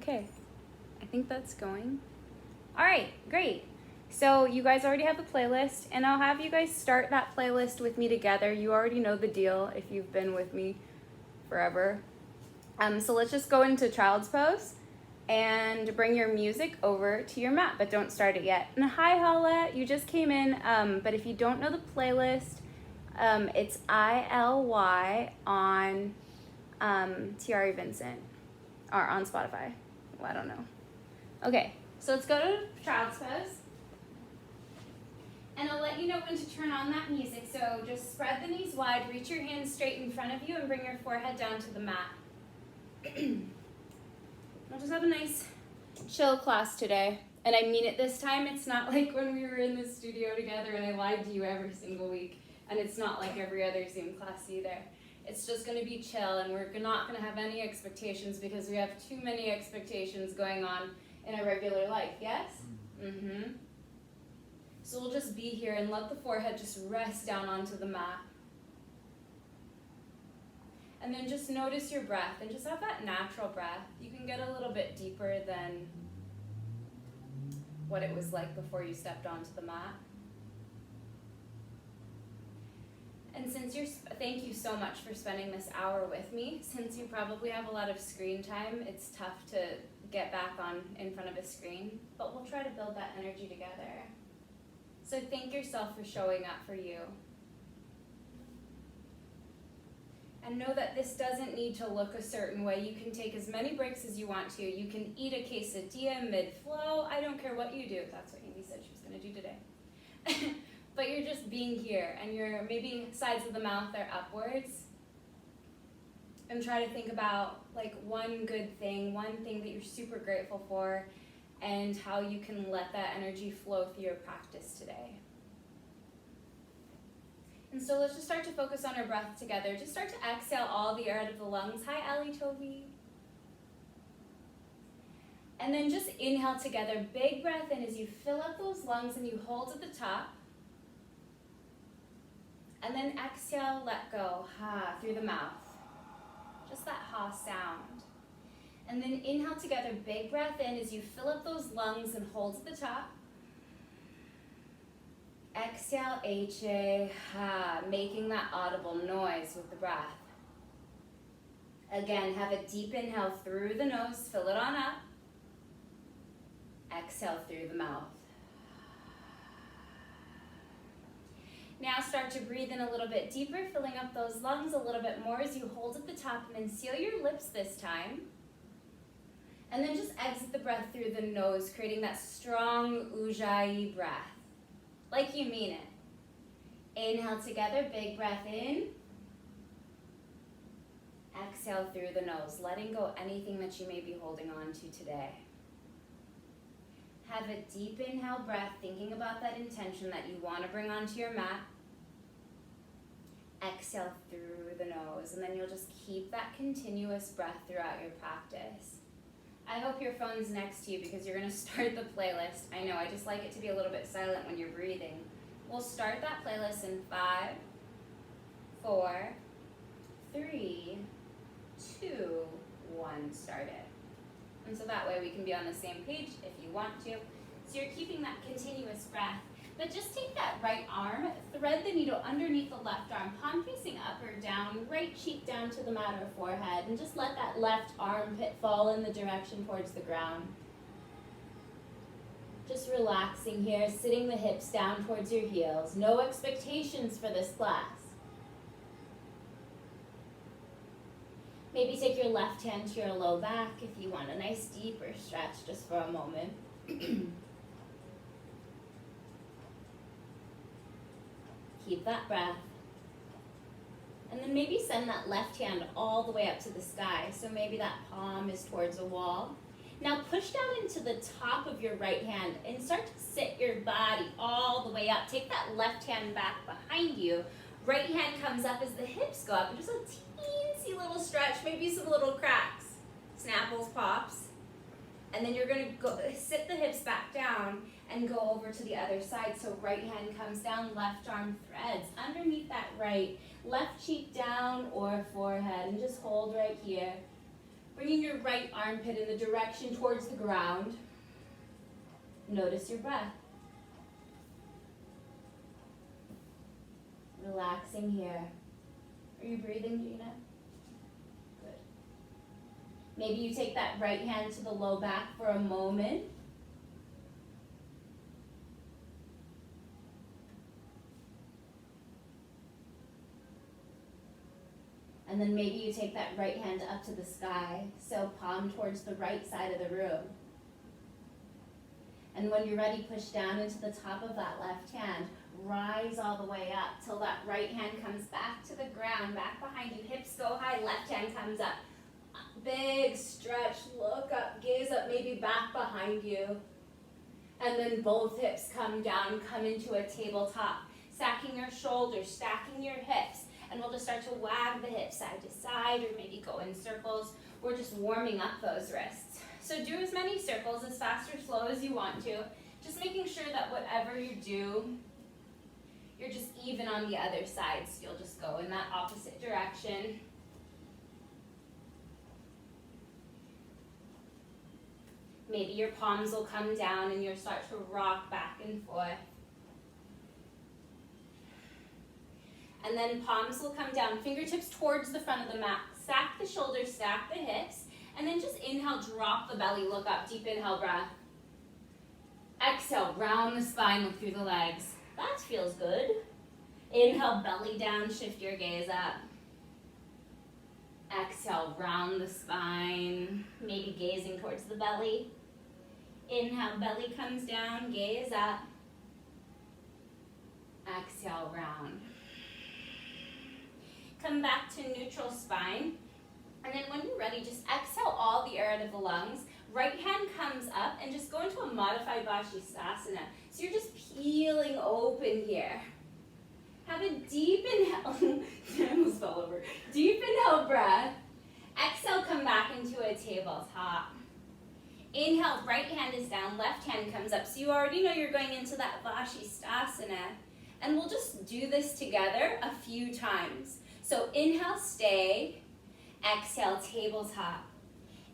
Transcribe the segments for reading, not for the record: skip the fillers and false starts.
Okay, I think that's going. All right, great. So you guys already have the playlist, and I'll have you guys start that playlist with me together. You already know the deal if you've been with me forever. So let's just go into child's pose and bring your music over to your mat, but don't start it yet. And hi, Hala, you just came in, but if you don't know the playlist, it's ILY on Tiare Vincent, or on Spotify. Well, I don't know. Okay, so let's go to child's pose. And I'll let you know when to turn on that music. So just spread the knees wide, reach your hands straight in front of you, and bring your forehead down to the mat. We'll just have a nice chill class today. And I mean it this time. It's not like when we were in the studio together and I lied to you every single week. And it's not like every other Zoom class either. It's just going to be chill, and we're not going to have any expectations because we have too many expectations going on in our regular life, yes? Mm-hmm. So we'll just be here and let the forehead just rest down onto the mat. And then just notice your breath and just have that natural breath. You can get a little bit deeper than what it was like before you stepped onto the mat. And since thank you so much for spending this hour with me. Since you probably have a lot of screen time, it's tough to get back on in front of a screen, but we'll try to build that energy together. So thank yourself for showing up for you. And know that this doesn't need to look a certain way. You can take as many breaks as you want to. You can eat a quesadilla mid-flow. I don't care what you do. That's what Amy said she was going to do today. But you're just being here, and your maybe sides of the mouth are upwards. And try to think about like one good thing, one thing that you're super grateful for, and how you can let that energy flow through your practice today. And so let's just start to focus on our breath together. Just start to exhale all the air out of the lungs. Hi, Ali Tovi. And then just inhale together. Big breath in as you fill up those lungs and you hold at the top. And then exhale, let go, ha, through the mouth. Just that ha sound. And then inhale together, big breath in as you fill up those lungs and hold at the top. Exhale, H-A, ha, making that audible noise with the breath. Again, have a deep inhale through the nose, fill it on up. Exhale through the mouth. Now start to breathe in a little bit deeper, filling up those lungs a little bit more as you hold at the top, and then seal your lips this time. And then just exit the breath through the nose, creating that strong ujjayi breath, like you mean it. Inhale together, big breath in. Exhale through the nose, letting go anything that you may be holding on to today. Have a deep inhale breath, thinking about that intention that you want to bring onto your mat. Exhale through the nose, and then you'll just keep that continuous breath throughout your practice. I hope your phone's next to you because you're going to start the playlist. I know, I just like it to be a little bit silent when you're breathing. We'll start that playlist in 5, 4, 3, 2, 1, start it. And so that way we can be on the same page if you want to. So you're keeping that continuous breath. But just take that right arm, thread the needle underneath the left arm, palm facing up or down, right cheek down to the mat or forehead, and just let that left armpit fall in the direction towards the ground. Just relaxing here, sitting the hips down towards your heels. No expectations for this class. Maybe take your left hand to your low back if you want a nice deeper stretch just for a moment. Keep that breath. And then maybe send that left hand all the way up to the sky. So maybe that palm is towards a wall. Now push down into the top of your right hand and start to sit your body all the way up. Take that left hand back behind you. Right hand comes up as the hips go up. And just a teensy little stretch, maybe some little cracks. Snapples, pops. And then you're going to go sit the hips back down and go over to the other side. So right hand comes down, left arm threads underneath that right. Left cheek down or forehead, and just hold right here. Bringing your right armpit in the direction towards the ground. Notice your breath. Relaxing here. Are you breathing, Gina? Good. Maybe you take that right hand to the low back for a moment. And then maybe you take that right hand up to the sky, so palm towards the right side of the room. And when you're ready, push down into the top of that left hand. Rise all the way up till that right hand comes back to the ground, back behind you. Hips go high, left hand comes up. Big stretch, look up, gaze up, maybe back behind you. And then both hips come down, come into a tabletop. Stacking your shoulders, stacking your hips. And we'll just start to wag the hips side to side or maybe go in circles. We're just warming up those wrists. So do as many circles, as fast or slow as you want to. Just making sure that whatever you do, you're just even on the other side. So you'll just go in that opposite direction. Maybe your palms will come down and you'll start to rock back and forth. And then palms will come down, fingertips towards the front of the mat. Stack the shoulders, stack the hips. And then just inhale, drop the belly, look up, deep inhale, breath. Exhale, round the spine, look through the legs. That feels good. Inhale, belly down, shift your gaze up. Exhale, round the spine, maybe gazing towards the belly. Inhale, belly comes down, gaze up. Exhale, round. Come back to neutral spine. And then when you're ready, just exhale all the air out of the lungs. Right hand comes up and just go into a modified Savasana. So you're just peeling open here. Have a deep inhale. I almost fell over. Deep inhale, breath. Exhale, come back into a tabletop. Inhale, right hand is down, left hand comes up. So you already know you're going into that Savasana. And we'll just do this together a few times. So inhale, stay. Exhale, tabletop.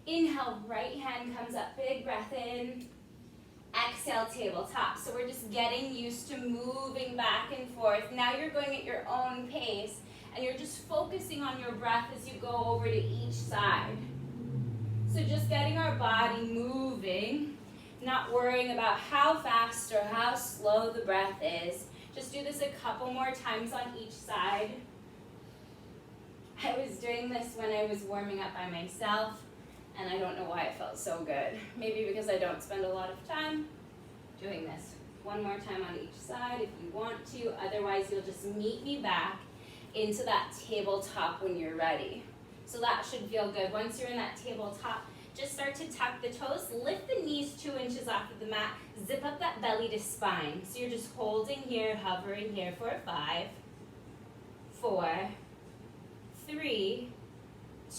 Inhale, right hand comes up, big breath in. Exhale, tabletop. So we're just getting used to moving back and forth. Now you're going at your own pace, and you're just focusing on your breath as you go over to each side. So just getting our body moving, not worrying about how fast or how slow the breath is. Just do this a couple more times on each side. I was doing this when I was warming up by myself, and I don't know why it felt so good. Maybe because I don't spend a lot of time doing this. One more time on each side if you want to. Otherwise, you'll just meet me back into that tabletop when you're ready. So that should feel good. Once you're in that tabletop, just start to tuck the toes. Lift the knees 2 inches off of the mat. Zip up that belly to spine. So you're just holding here, hovering here for 5, 4, 3,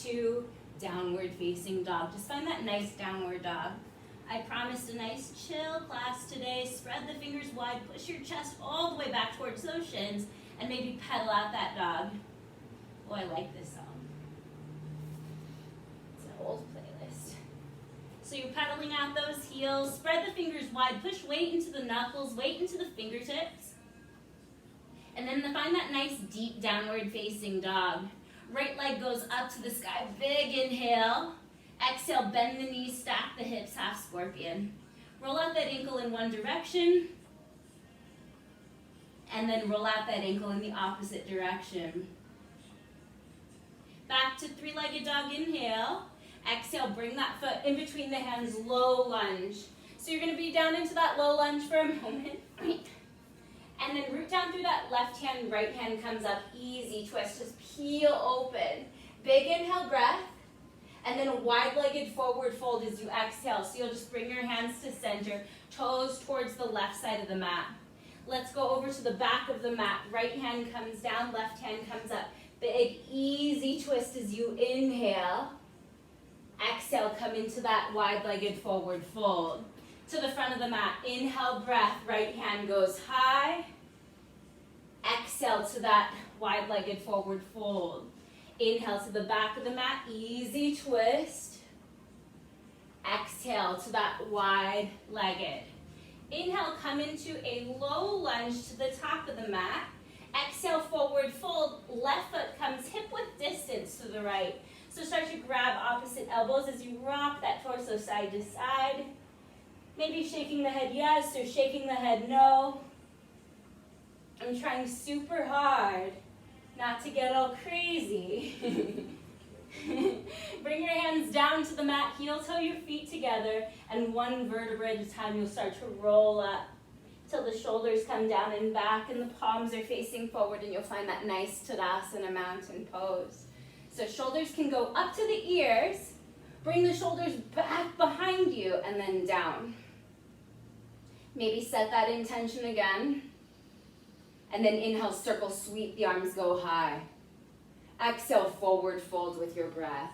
2, downward facing dog. Just find that nice downward dog. I promised a nice chill class today. Spread the fingers wide, push your chest all the way back towards those shins, and maybe pedal out that dog. Oh, I like this song. It's an old playlist. So you're pedaling out those heels, spread the fingers wide, push weight into the knuckles, weight into the fingertips. And then find that nice deep downward facing dog. Right leg goes up to the sky, big inhale. Exhale, bend the knees, stack the hips, half scorpion. Roll out that ankle in one direction. And then roll out that ankle in the opposite direction. Back to 3-legged dog, inhale. Exhale, bring that foot in between the hands, low lunge. So you're gonna be down into that low lunge for a moment. And then root down through that left hand, right hand comes up, easy twist, just peel open. Big inhale, breath, and then a wide-legged forward fold as you exhale. So you'll just bring your hands to center, toes towards the left side of the mat. Let's go over to the back of the mat. Right hand comes down, left hand comes up. Big, easy twist as you inhale. Exhale, come into that wide-legged forward fold. To the front of the mat, inhale, breath, right hand goes high. Exhale to that wide-legged forward fold. Inhale to the back of the mat, easy twist. Exhale to that wide-legged. Inhale, come into a low lunge to the top of the mat. Exhale, forward fold. Left foot comes hip-width distance to the right. So start to grab opposite elbows as you rock that torso side to side. Maybe shaking the head yes or shaking the head no. I'm trying super hard not to get all crazy. Bring your hands down to the mat, heel toe your feet together, and one vertebra at a time you'll start to roll up till the shoulders come down and back and the palms are facing forward, and you'll find that nice Tadasana mountain pose. So shoulders can go up to the ears, bring the shoulders back behind you, and then down. Maybe set that intention again. And then inhale, circle, sweep, the arms go high. Exhale, forward fold with your breath.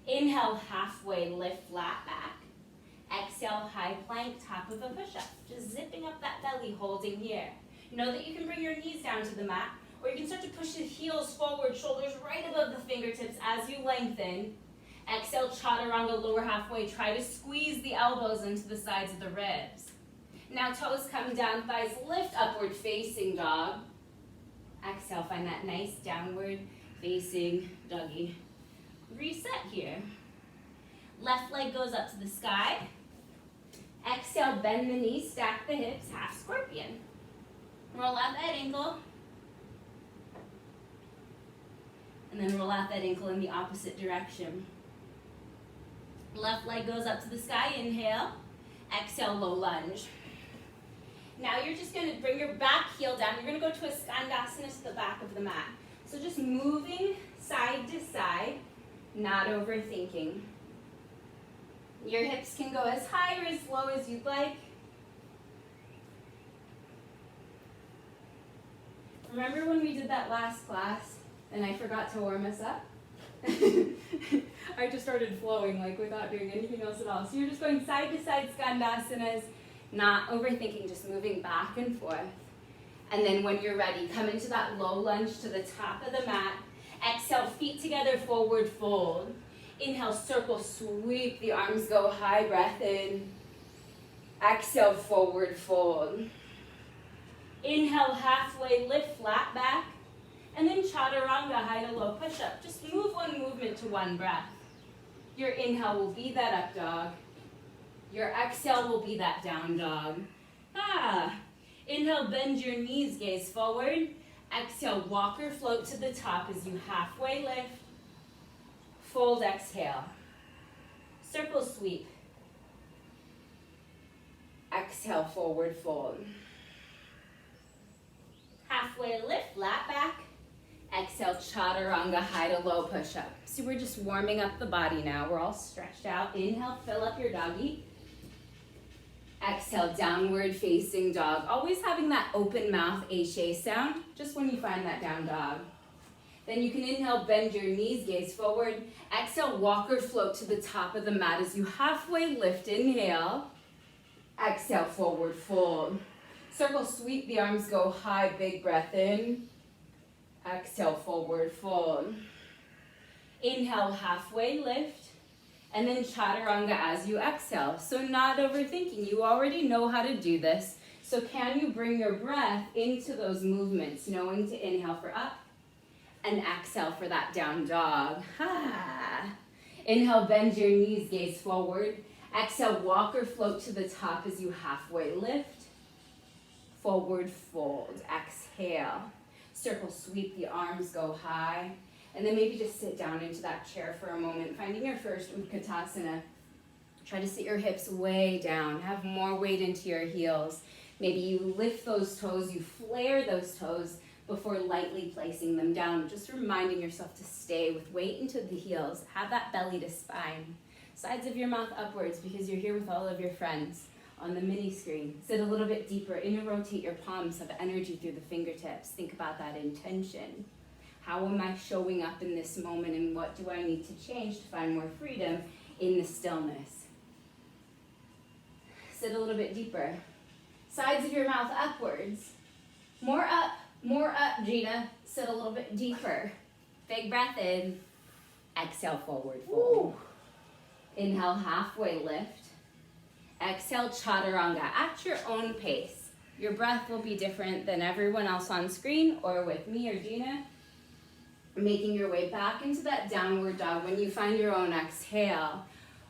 Inhale, halfway lift, flat back. Exhale, high plank, top of a push-up. Just zipping up that belly, holding here. Know that you can bring your knees down to the mat, or you can start to push the heels forward, shoulders right above the fingertips as you lengthen. Exhale, chaturanga, lower halfway. Try to squeeze the elbows into the sides of the ribs. Now toes come down, thighs lift, upward facing dog. Exhale, find that nice downward facing doggy. Reset here. Left leg goes up to the sky. Exhale, bend the knees, stack the hips, half scorpion. Roll out that ankle. And then roll out that ankle in the opposite direction. Left leg goes up to the sky, inhale. Exhale, low lunge. Now you're just going to bring your back heel down. You're going to go to a skandasana to the back of the mat. So just moving side to side, not overthinking. Your hips can go as high or as low as you'd like. Remember when we did that last class and I forgot to warm us up? I just started flowing like without doing anything else at all. So you're just going side to side skandasanas, not overthinking, just moving back and forth. And then when you're ready, come into that low lunge to the top of the mat. Exhale, feet together, forward fold. Inhale, circle, sweep, the arms go high, breath in. Exhale, forward fold. Inhale, halfway lift, flat back. And then chaturanga, high to low push-up. Just move one movement to one breath. Your inhale will be that up dog. Your exhale will be that down dog. Inhale, bend your knees, gaze forward. Exhale, walk or float to the top as you halfway lift. Fold, exhale. Circle sweep. Exhale, forward fold. Halfway lift, flat back. Exhale, chaturanga, high to low push-up. So we're just warming up the body now. We're all stretched out. Inhale, fill up your doggy. Exhale, downward facing dog. Always having that open mouth HA sound, just when you find that down dog. Then you can inhale, bend your knees, gaze forward. Exhale, walk or float to the top of the mat as you halfway lift, inhale. Exhale, forward fold. Circle sweep, the arms go high, big breath in. Exhale, forward fold. Inhale, halfway lift. And then chaturanga as you exhale. So not overthinking, you already know how to do this. So can you bring your breath into those movements, knowing to inhale for up and exhale for that down dog. Inhale, bend your knees, gaze forward. Exhale, walk or float to the top as you halfway lift. Forward fold, exhale. Circle sweep, the arms go high. And then maybe just sit down into that chair for a moment, finding your first Utkatasana. Try to sit your hips way down, have more weight into your heels. Maybe you lift those toes, you flare those toes before lightly placing them down, just reminding yourself to stay with weight into the heels. Have that belly to spine. Sides of your mouth upwards because you're here with all of your friends on the mini screen. Sit a little bit deeper, inner rotate your palms, have energy through the fingertips. Think about that intention. How am I showing up in this moment, and what do I need to change to find more freedom in the stillness? Sit a little bit deeper. Sides of your mouth upwards. More up, Gina. Sit a little bit deeper. Big breath in. Exhale, forward fold. Inhale, halfway lift. Exhale, chaturanga at your own pace. Your breath will be different than everyone else on screen or with me or Gina. Making your way back into that downward dog. When you find your own exhale,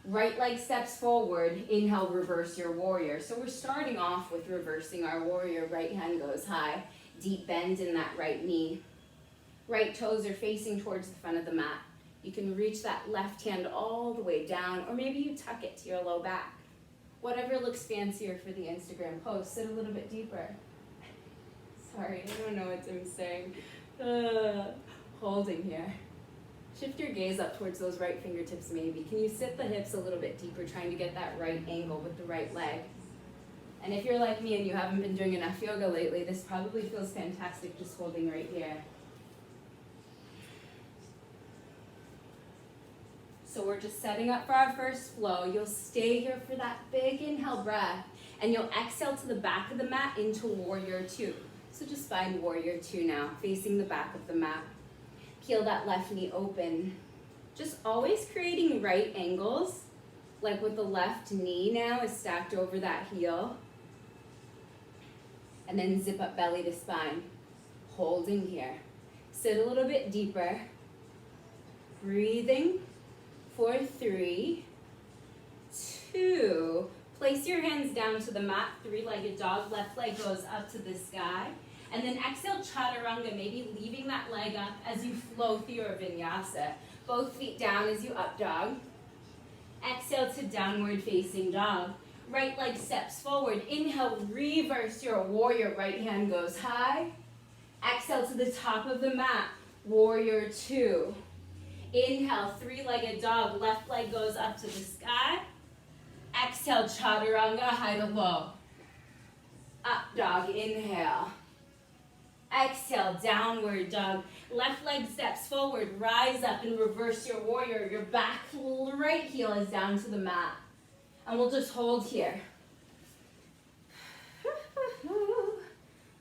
right leg steps forward. Inhale, reverse your warrior. So we're starting off with reversing our warrior. Right hand goes high. Deep bend in that right knee. Right toes are facing towards the front of the mat. You can reach that left hand all the way down, or maybe you tuck it to your low back. Whatever looks fancier for the Instagram post. Sit a little bit deeper. Sorry, I don't know what I'm saying. Holding here. Shift your gaze up towards those right fingertips maybe. Can you sit the hips a little bit deeper, trying to get that right angle with the right leg? And if you're like me and you haven't been doing enough yoga lately, this probably feels fantastic just holding right here. So we're just setting up for our first flow. You'll stay here for that big inhale breath, and you'll exhale to the back of the mat into warrior two. So just find warrior two now, facing the back of the mat. Peel that left knee open. Just always creating right angles, like with the left knee now is stacked over that heel. And then zip up belly to spine. Holding here. Sit a little bit deeper. Breathing for 3, 2. Place your hands down to the mat, three-legged dog. Left leg goes up to the sky. And then exhale, chaturanga, maybe leaving that leg up as you flow through your vinyasa. Both feet down as you up dog. Exhale to downward facing dog. Right leg steps forward. Inhale, reverse your warrior. Right hand goes high. Exhale to the top of the mat. Warrior two. Inhale, three-legged dog. Left leg goes up to the sky. Exhale, chaturanga, high to low. Up dog, inhale. Exhale, downward dog. Left leg steps forward. Rise up and reverse your warrior. Your back right heel is down to the mat. And we'll just hold here.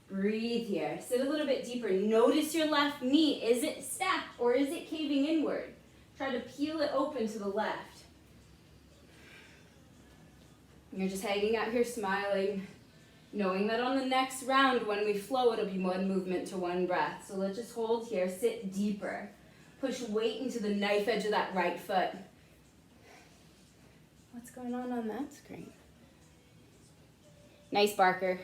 Breathe here. Sit a little bit deeper. Notice your left knee. Is it stacked or is it caving inward? Try to peel it open to the left. You're just hanging out here smiling, knowing that on the next round when we flow, it'll be one movement to one breath. So let's just hold here. Sit deeper. Push weight into the knife edge of that right foot. What's going on that screen? Nice Barker.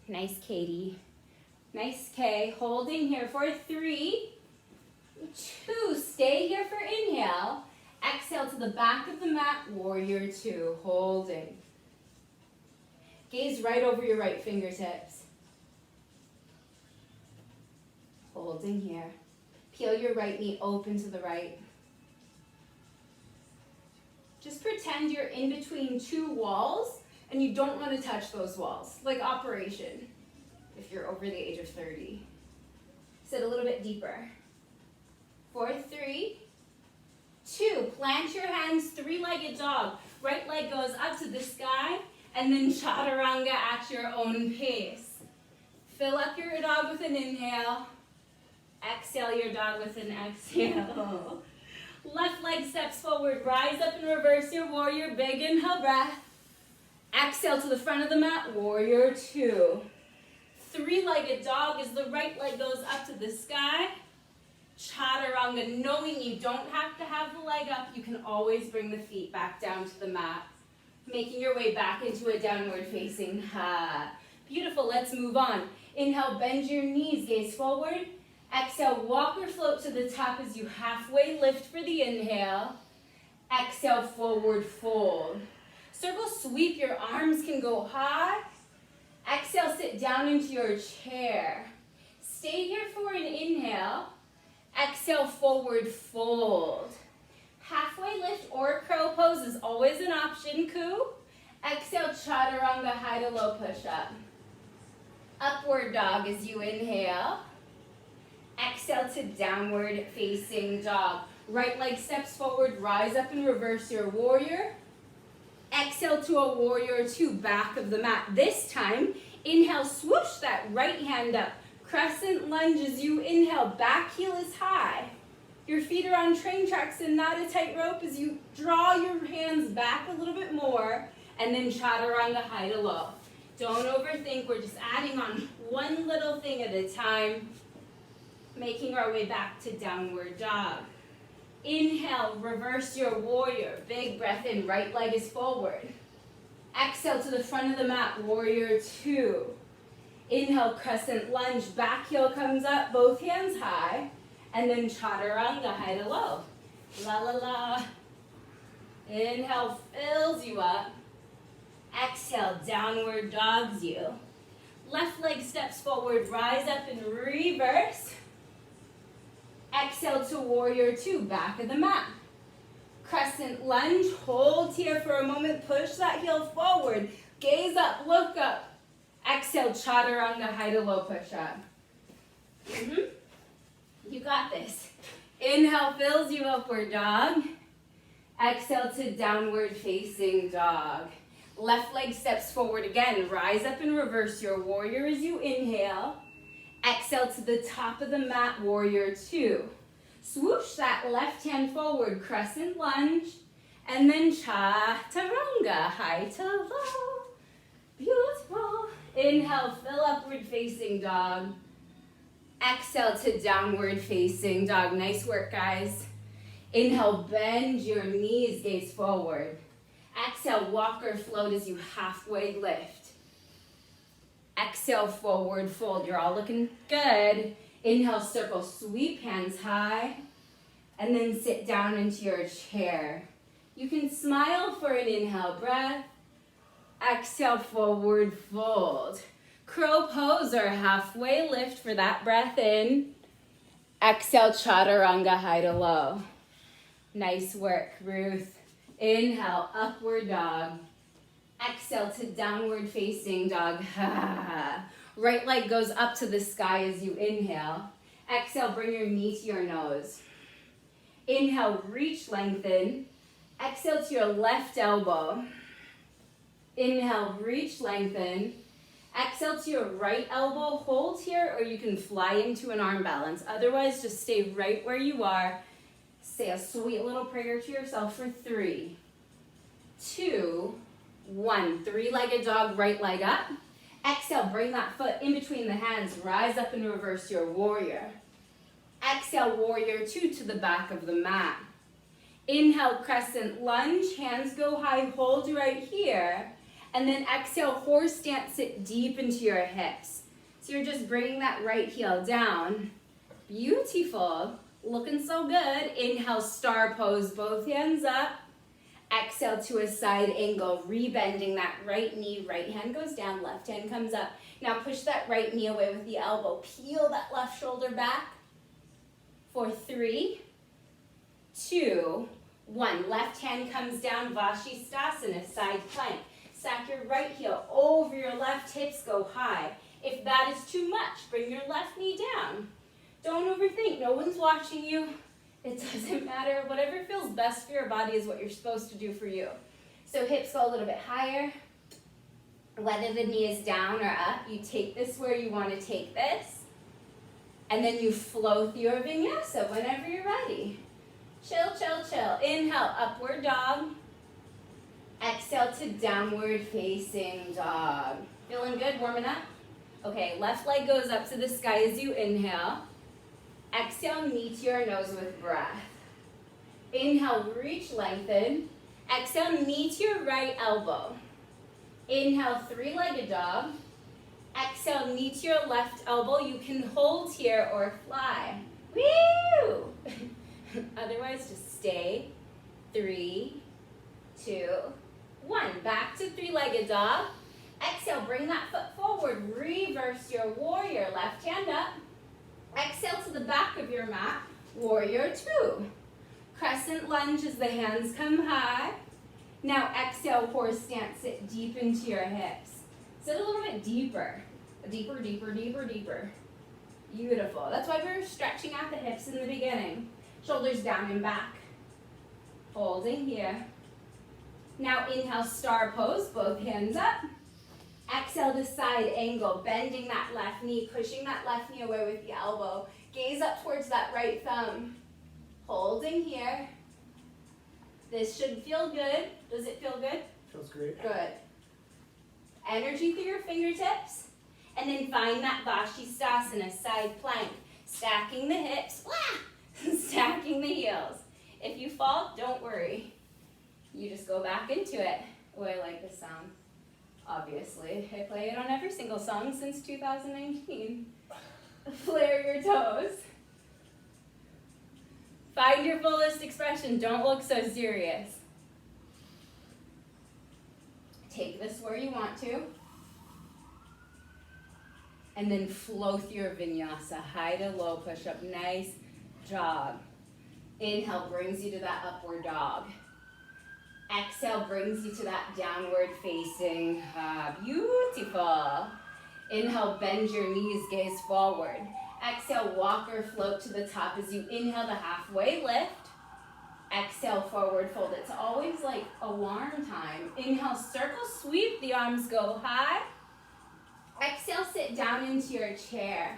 Nice Katie. Nice Kay. Holding here for 3, 2. Stay here for inhale. Exhale to the back of the mat. Warrior two. Holding. Gaze right over your right fingertips. Holding here. Peel your right knee open to the right. Just pretend you're in between two walls and you don't want to touch those walls, like Operation, if you're over the age of 30. Sit a little bit deeper. For 3, 2. Plant your hands, three-legged dog. Right leg goes up to the sky, and then chaturanga at your own pace. Fill up your dog with an inhale. Exhale your dog with an exhale. Left leg steps forward. Rise up and reverse your warrior. Big inhale breath. Exhale to the front of the mat. Warrior two. Three-legged dog as the right leg goes up to the sky. Chaturanga, knowing you don't have to have the leg up, you can always bring the feet back down to the mat. Making your way back into a downward facing. Beautiful, let's move on. Inhale, bend your knees, gaze forward. Exhale, walk or float to the top as you halfway lift for the inhale. Exhale, forward fold. Circle sweep, your arms can go high. Exhale, sit down into your chair. Stay here for an inhale. Exhale, forward fold. Halfway lift or crow pose is always an option, Ku. Exhale, chaturanga, high to low push up. Upward dog as you inhale. Exhale to downward facing dog. Right leg steps forward, rise up and reverse your warrior. Exhale to a warrior two, back of the mat. This time, inhale, swoosh that right hand up. Crescent lunge as you inhale, back heel is high. Your feet are on train tracks and not a tightrope as you draw your hands back a little bit more and then chaturanga high to low. Don't overthink, we're just adding on one little thing at a time, making our way back to downward dog. Inhale, reverse your warrior. Big breath in, right leg is forward. Exhale to the front of the mat, warrior two. Inhale, crescent lunge, back heel comes up, both hands high. And then chaturanga, high to low. La la la. Inhale, fills you up. Exhale, downward dogs you. Left leg steps forward, rise up and reverse. Exhale to warrior two, back of the mat. Crescent lunge, hold here for a moment, push that heel forward. Gaze up, look up. Exhale, chaturanga, high to low push up. You got this. Inhale, fills you upward dog. Exhale to downward facing dog. Left leg steps forward again. Rise up and reverse your warrior as you inhale. Exhale to the top of the mat, warrior two. Swoosh that left hand forward, crescent lunge. And then chaturanga, high to low. Beautiful. Inhale, fill upward facing dog. Exhale to downward facing dog. Nice work, guys. Inhale, bend your knees, gaze forward. Exhale, walk or float as you halfway lift. Exhale, forward fold. You're all looking good. Inhale, circle, sweep hands high. And then sit down into your chair. You can smile for an inhale breath. Exhale, forward fold. Crow pose or halfway lift for that breath in. Exhale, chaturanga, high to low. Nice work, Ruth. Inhale, upward dog. Exhale to downward facing dog. Right leg goes up to the sky as you inhale. Exhale, bring your knee to your nose. Inhale, reach, lengthen. Exhale to your left elbow. Inhale, reach, lengthen. Exhale to your right elbow, hold here, or you can fly into an arm balance. Otherwise, just stay right where you are. Say a sweet little prayer to yourself for 3, 2, 1. Three-legged dog, right leg up. Exhale, bring that foot in between the hands. Rise up and reverse your warrior. Exhale, warrior two to the back of the mat. Inhale, crescent lunge. Hands go high, hold right here. And then exhale, horse stance, sit deep into your hips. So you're just bringing that right heel down. Beautiful. Looking so good. Inhale, star pose, both hands up. Exhale to a side angle, rebending that right knee. Right hand goes down, left hand comes up. Now push that right knee away with the elbow. Peel that left shoulder back. For 3, 2, 1. Left hand comes down, Vashisthasana, side plank. Stack your right heel over your left, hips go high. If that is too much, bring your left knee down. Don't overthink, no one's watching you. It doesn't matter. Whatever feels best for your body is what you're supposed to do for you. So hips go a little bit higher. Whether the knee is down or up, you take this where you want to take this. And then you flow through your vinyasa whenever you're ready. Chill, chill, chill. Inhale, upward dog. Exhale to downward facing dog. Feeling good? Warming up? Okay, left leg goes up to the sky as you inhale. Exhale, knee to your nose with breath. Inhale, reach, lengthen. Exhale, knee to your right elbow. Inhale, three-legged dog. Exhale, knee to your left elbow. You can hold here or fly. Woo! Otherwise, just stay. 3, 2, 1. Back to three-legged dog. Exhale, bring that foot forward. Reverse your warrior. Left hand up. Exhale to the back of your mat. Warrior 2. Crescent lunge as the hands come high. Now exhale, horse stance. Sit deep into your hips. Sit a little bit deeper. Deeper, deeper, deeper, deeper. Beautiful. That's why we're stretching out the hips in the beginning. Shoulders down and back. Holding here. Now inhale, star pose. Both hands up. Exhale to side angle, bending that left knee, pushing that left knee away with the elbow. Gaze up towards that right thumb. Holding here. This should feel good. Does it feel good? Feels great. Good. Energy through your fingertips. And then find that Vashisthasana, side plank. Stacking the hips, stacking the heels. If you fall, don't worry. You just go back into it. Oh, I like this sound. Obviously, I play it on every single song since 2019. Flare your toes. Find your fullest expression. Don't look so serious. Take this where you want to. And then flow through your vinyasa. High to low push-up. Nice job. Inhale brings you to that upward dog. Exhale brings you to that downward facing. Beautiful. Inhale, bend your knees, gaze forward. Exhale, walk or float to the top as you inhale the halfway lift. Exhale, forward fold. It's always like alarm time. Inhale, circle sweep. The arms go high. Exhale, sit down into your chair.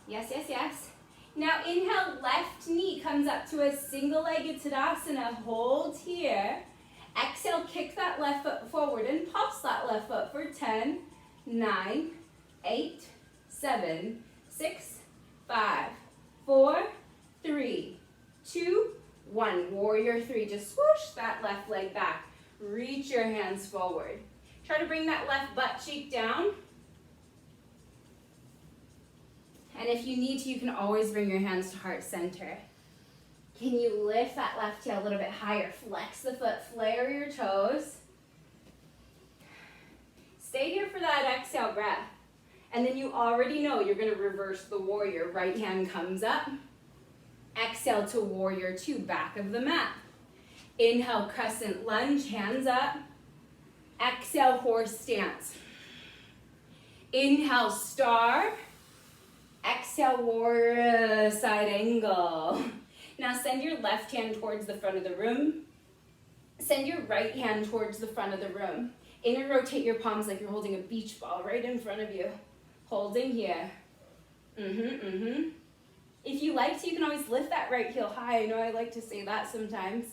Yes, yes, yes. Now inhale, left knee comes up to a single-legged Tadasana. Hold here. Exhale, kick that left foot forward and pulse that left foot for 10, 9, 8, 7, 6, 5, 4, 3, 2, 1. Warrior 3. Just swoosh that left leg back. Reach your hands forward. Try to bring that left butt cheek down. And if you need to, you can always bring your hands to heart center. Can you lift that left heel a little bit higher? Flex the foot, flare your toes. Stay here for that exhale breath. And then you already know you're going to reverse the warrior. Right hand comes up. Exhale to warrior 2, back of the mat. Inhale, crescent lunge, hands up. Exhale, horse stance. Inhale, star. Exhale, warrior side angle. Now send your left hand towards the front of the room. Send your right hand towards the front of the room. Inner rotate your palms like you're holding a beach ball right in front of you. Holding here. If you like to, you can always lift that right heel high. I know I like to say that sometimes.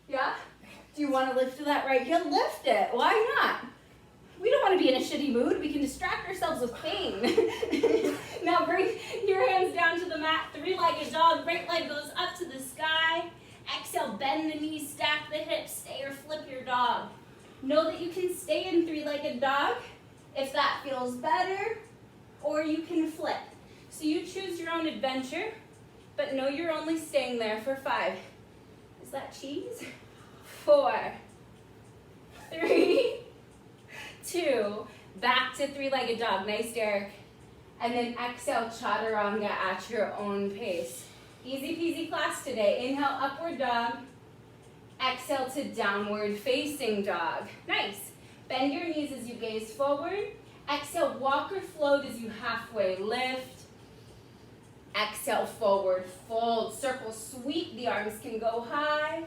Yeah? Do you want to lift that right heel? Lift it. Why not? We don't want to be in a shitty mood. We can distract ourselves with pain. Now bring your hands down to the mat. 3-legged dog. Right leg goes up to the sky. Exhale, bend the knees, stack the hips, stay or flip your dog. Know that you can stay in 3-legged dog if that feels better, or you can flip. So you choose your own adventure, but know you're only staying there for 5. Is that cheese? 4, 3, 2, back to 3-legged dog. Nice, Derek. And then exhale, chaturanga at your own pace. Easy peasy class today. Inhale, upward dog. Exhale to downward facing dog. Nice. Bend your knees as you gaze forward. Exhale, walk or float as you halfway lift. Exhale, forward fold. Circle sweep. The arms can go high.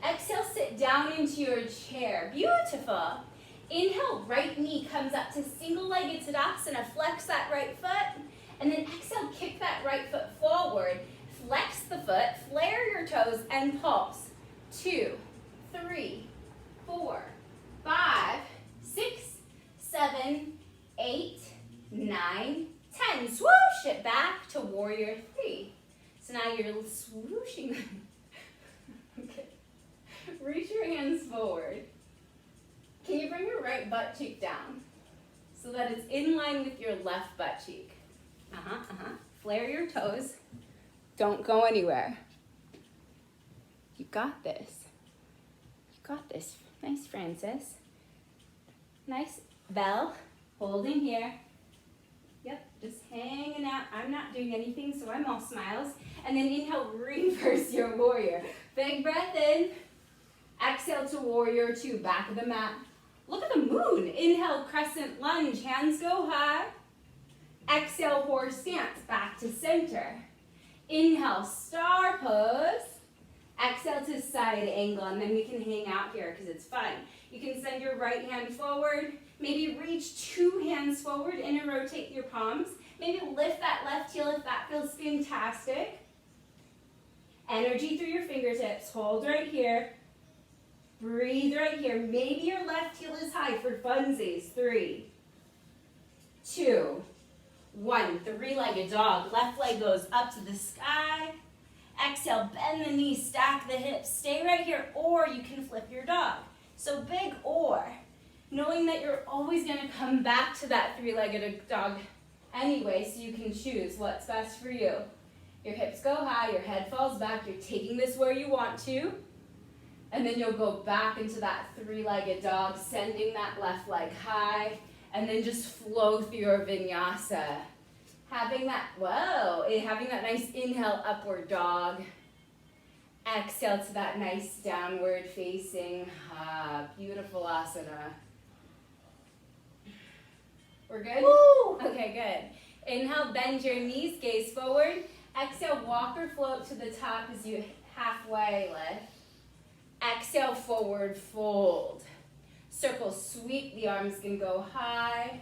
Exhale, sit down into your chair. Beautiful. Inhale, right knee comes up to single-legged Tadasana. Flex that right foot. And then exhale, kick that right foot forward. Flex the foot, flare your toes, and pulse. 2, 3, 4, 5, 6, 7, 8, 9, 10. Swoosh it back to warrior 3. So now you're swooshing. Okay. Reach your hands forward. Can you bring your right butt cheek down so that it's in line with your left butt cheek? Flare your toes. Don't go anywhere. You got this. You got this. Nice, Francis. Nice. Belle, holding here. Yep, just hanging out. I'm not doing anything, so I'm all smiles. And then inhale, reverse your warrior. Big breath in. Exhale to warrior 2, back of the mat. Look at the moon. Inhale, crescent lunge. Hands go high. Exhale, horse stance. Back to center. Inhale, star pose. Exhale to side angle, and then we can hang out here because it's fun. You can send your right hand forward. Maybe reach 2 hands forward. Inner rotate your palms. Maybe lift that left heel if that feels fantastic. Energy through your fingertips. Hold right here. Breathe right here. Maybe your left heel is high for funsies. 3, 2, 1. Three-legged dog. Left leg goes up to the sky. Exhale, bend the knees, stack the hips. Stay right here, or you can flip your dog. So big or. Knowing that you're always going to come back to that three-legged dog anyway, so you can choose what's best for you. Your hips go high, your head falls back, you're taking this where you want to, and then you'll go back into that three-legged dog, sending that left leg high, and then just flow through your vinyasa. Having that nice inhale, upward dog. Exhale to that nice downward facing, beautiful asana. We're good? Woo! Okay, good. Inhale, bend your knees, gaze forward. Exhale, walk or float to the top as you halfway lift. Exhale, forward fold. Circle sweep, the arms can go high.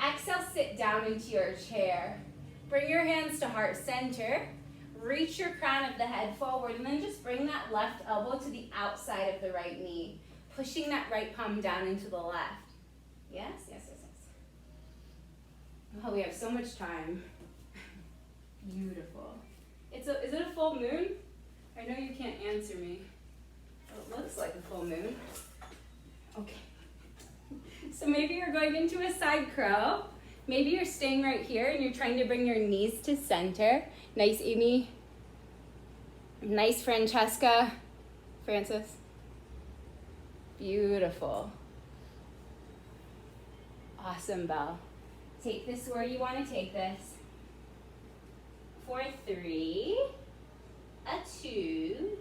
Exhale, sit down into your chair. Bring your hands to heart center. Reach your crown of the head forward, and then just bring that left elbow to the outside of the right knee, pushing that right palm down into the left. Yes. Oh, we have so much time. Beautiful. Is it a full moon? I know you can't answer me. Oh, it looks like a full moon. Okay. So maybe you're going into a side crow. Maybe you're staying right here and you're trying to bring your knees to center. Nice, Amy. Nice, Francesca. Francis. Beautiful. Awesome, Belle. Take this where you want to take this. 4, 3, 2,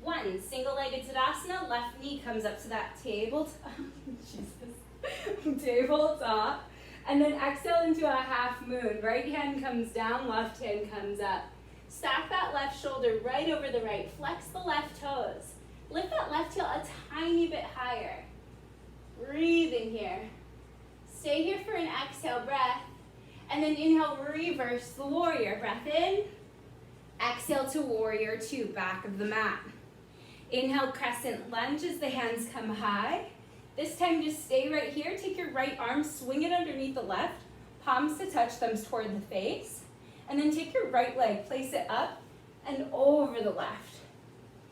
1. Single-legged Tadasana. Left knee comes up to that tabletop. Tabletop. And then exhale into a half moon. Right hand comes down, left hand comes up. Stack that left shoulder right over the right. Flex the left toes. Lift that left heel a tiny bit higher. Breathing here. Stay here for an exhale breath. And then inhale, reverse the warrior. Breath in. Exhale to warrior 2, back of the mat. Inhale, crescent lunge as the hands come high. This time just stay right here. Take your right arm, swing it underneath the left. Palms to touch, thumbs toward the face. And then take your right leg, place it up and over the left.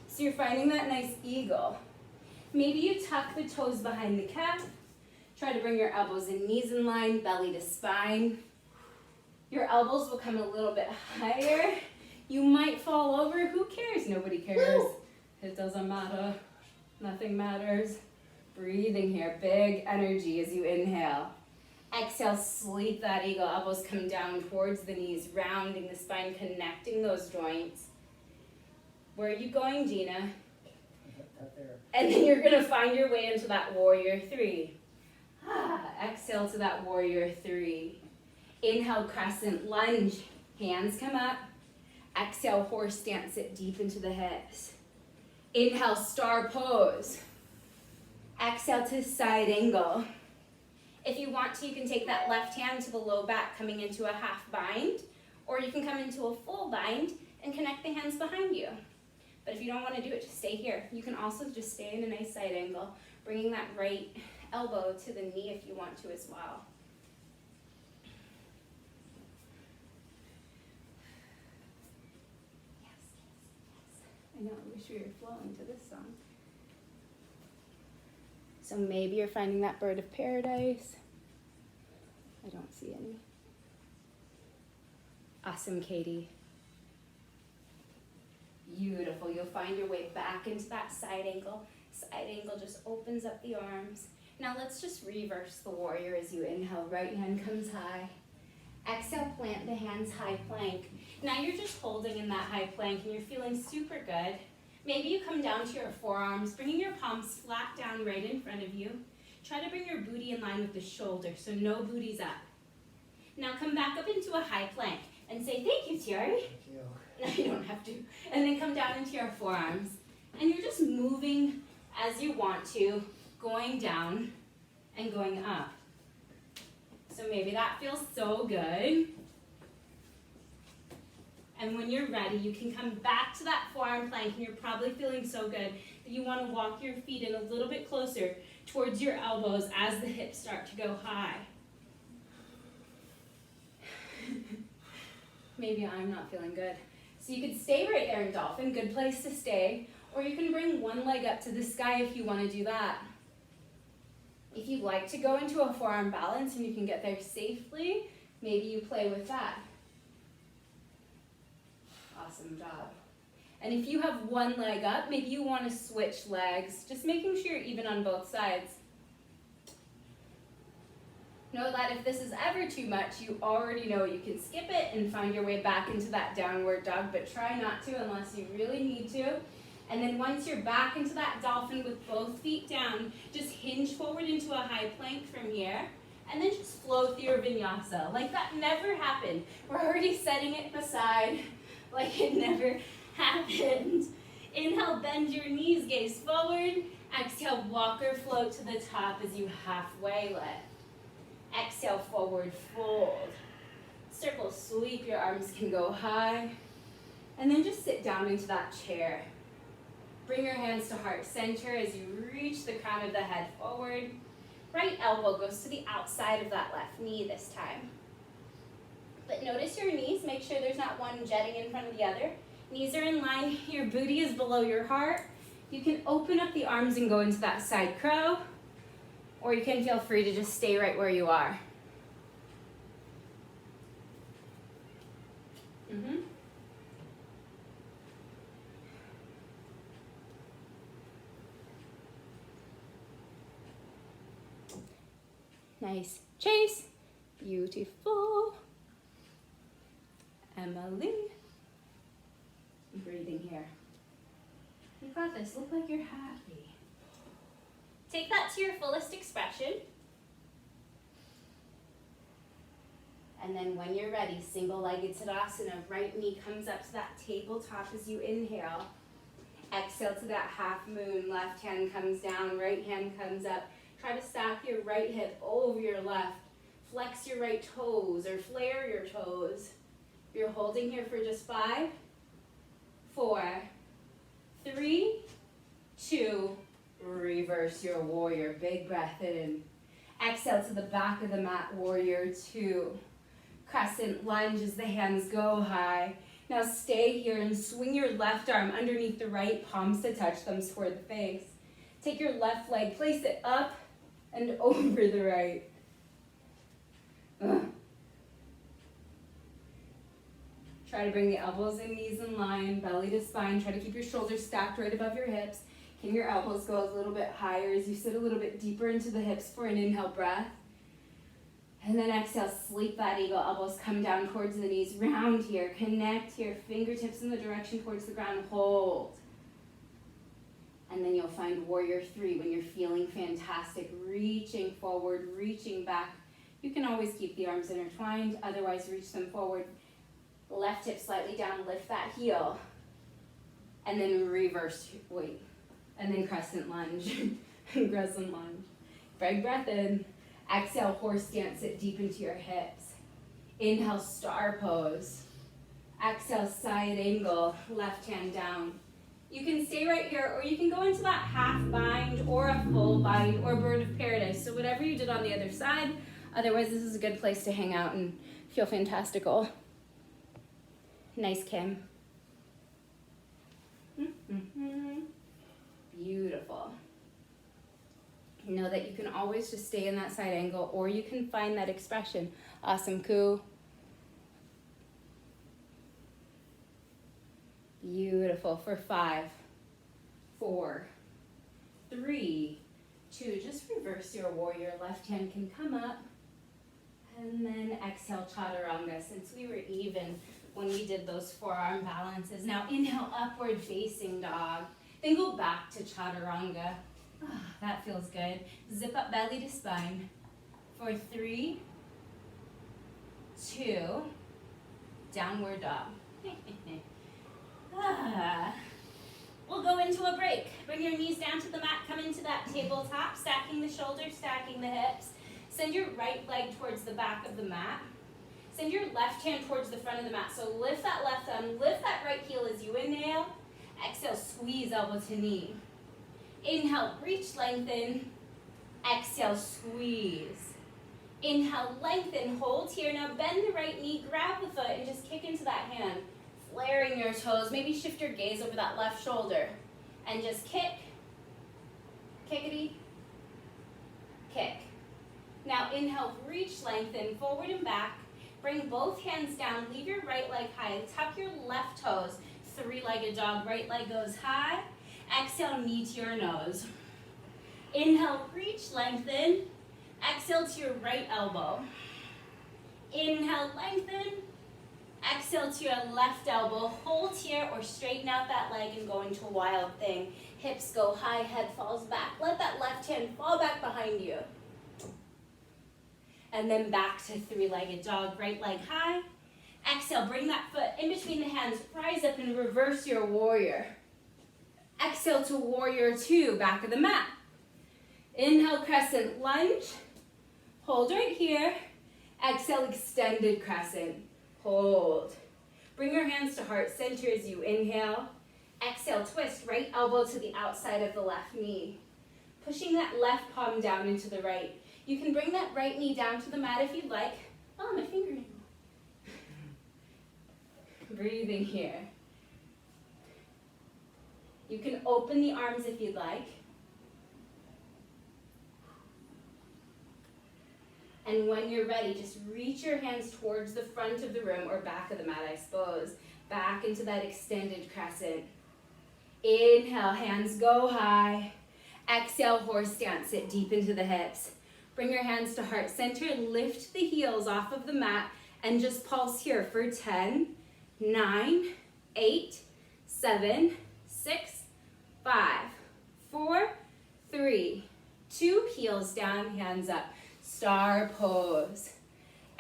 So you're finding that nice eagle. Maybe you tuck the toes behind the calf. Try to bring your elbows and knees in line, belly to spine. Your elbows will come a little bit higher. You might fall over. Who cares? Nobody cares. Woo! It doesn't matter. Nothing matters. Breathing here. Big energy as you inhale. Exhale, sleep that eagle. Elbows come down towards the knees, rounding the spine, connecting those joints. Where are you going, Gina? Up there. And then you're going to find your way into that warrior 3. Exhale to that warrior 3. Inhale, crescent lunge. Hands come up. Exhale, horse stance it deep into the hips. Inhale, star pose. Exhale to side angle. If you want to, you can take that left hand to the low back, coming into a half bind, or you can come into a full bind and connect the hands behind you. But if you don't want to do it, just stay here. You can also just stay in a nice side angle, bringing that right elbow to the knee if you want to as well. Yes. I know, I wish we were flowing to this song. So maybe you're finding that bird of paradise. I don't see any. Awesome, Katie. Beautiful. You'll find your way back into that side angle. Side angle just opens up the arms. Now let's just reverse the warrior as you inhale. Right hand comes high. Exhale, plant the hands high plank. Now you're just holding in that high plank and you're feeling super good. Maybe you come down to your forearms, bringing your palms flat down right in front of you. Try to bring your booty in line with the shoulder, so no booties up. Now come back up into a high plank and say, thank you, Tiare. Thank you. No, you don't have to. And then come down into your forearms. And you're just moving as you want to, going down and going up. So maybe that feels so good. And when you're ready, you can come back to that forearm plank, and you're probably feeling so good that you want to walk your feet in a little bit closer towards your elbows as the hips start to go high. Maybe I'm not feeling good. So you could stay right there in dolphin, good place to stay, or you can bring one leg up to the sky if you want to do that. If you'd like to go into a forearm balance and you can get there safely, maybe you play with that. Awesome job. And if you have one leg up, maybe you want to switch legs, just making sure you're even on both sides. Know that if this is ever too much, you already know you can skip it and find your way back into that downward dog, but try not to unless you really need to. And then once you're back into that dolphin with both feet down, just hinge forward into a high plank from here, and then just flow through your vinyasa. Like that never happened. We're already setting it aside like it never happened. Inhale, bend your knees, gaze forward. Exhale, walk or float to the top as you halfway lift. Exhale, forward fold. Circle sweep, your arms can go high. And then just sit down into that chair. Bring your hands to heart center as you reach the crown of the head forward. Right elbow goes to the outside of that left knee this time. But notice your knees, make sure there's not one jetting in front of the other. Knees are in line, your booty is below your heart. You can open up the arms and go into that side crow, or you can feel free to just stay right where you are. Nice. Chase. Beautiful. Emily. Breathing here. You got this. Look like you're happy. Take that to your fullest expression. And then when you're ready, single-legged Tadasana. Right knee comes up to that tabletop as you inhale. Exhale to that half moon. Left hand comes down, right hand comes up. Try to stack your right hip over your left. Flex your right toes or flare your toes. You're holding here for just 5, 4, 3, 2, reverse your warrior. Big breath in. Exhale to the back of the mat, warrior 2. Crescent lunge as the hands go high. Now stay here and swing your left arm underneath the right, palms to touch, thumbs toward the face. Take your left leg, place it up and over the right. Try to bring the elbows and knees in line, belly to spine. Try to keep your shoulders stacked right above your hips. Can your elbows go a little bit higher as you sit a little bit deeper into the hips for an inhale breath? And then exhale, sleep that eagle. Elbows come down towards the knees. Round here. Connect your fingertips in the direction towards the ground. Hold. And then you'll find warrior 3 when you're feeling fantastic. Reaching forward, reaching back. You can always keep the arms intertwined. Otherwise, reach them forward. Left hip slightly down. Lift that heel. And then reverse. Wait. And then crescent lunge. Crescent lunge. Big breath in. Exhale, horse stance, sit deep into your hips. Inhale, star pose. Exhale, side angle, left hand down. You can stay right here, or you can go into that half bind, or a full bind, or bird of paradise. So whatever you did on the other side. Otherwise, this is a good place to hang out and feel fantastical. Nice, Kim. Beautiful. Know that you can always just stay in that side angle, or you can find that expression. Awesome, Ku. Beautiful. For 5, 4, 3, 2. Just reverse your warrior. Left hand can come up. And then exhale, chaturanga. Since we were even when we did those forearm balances. Now inhale, upward facing dog. Then go back to chaturanga. That feels good. Zip up belly to spine. For 3, 2, downward dog. We'll go into a break. Bring your knees down to the mat. Come into that tabletop, stacking the shoulders, stacking the hips. Send your right leg towards the back of the mat. Send your left hand towards the front of the mat. So lift that left thumb, lift that right heel as you inhale. Exhale, squeeze elbow to knee. Inhale, reach, lengthen. Exhale, squeeze. Inhale, lengthen, hold here. Now bend the right knee, grab the foot, and just kick into that hand. Flaring your toes. Maybe shift your gaze over that left shoulder. And just kick. Kickity. Kick. Now inhale, reach, lengthen, forward and back. Bring both hands down. Leave your right leg high. Tuck your left toes. Three-legged dog. Right leg goes high. Exhale, knee to your nose. Inhale, reach, lengthen. Exhale to your right elbow. Inhale, lengthen. Exhale to your left elbow. Hold here or straighten out that leg and go into a wild thing. Hips go high, head falls back. Let that left hand fall back behind you. And then back to three-legged dog. Right leg high. Exhale, bring that foot in between the hands. Rise up and reverse your warrior. Exhale to warrior two, back of the mat. Inhale, crescent lunge. Hold right here. Exhale, extended crescent. Hold. Bring your hands to heart center as you inhale. Exhale, twist right elbow to the outside of the left knee. Pushing that left palm down into the right. You can bring that right knee down to the mat if you'd like. Oh, my fingernail. Breathing here. You can open the arms if you'd like. And when you're ready, just reach your hands towards the front of the room or back of the mat, I suppose. Back into that extended crescent. Inhale, hands go high. Exhale, horse stance, sit deep into the hips. Bring your hands to heart center, lift the heels off of the mat, and just pulse here for 10, 9, 8, 7, 6, 5, 4, 3, 2, heels down, hands up. Star pose.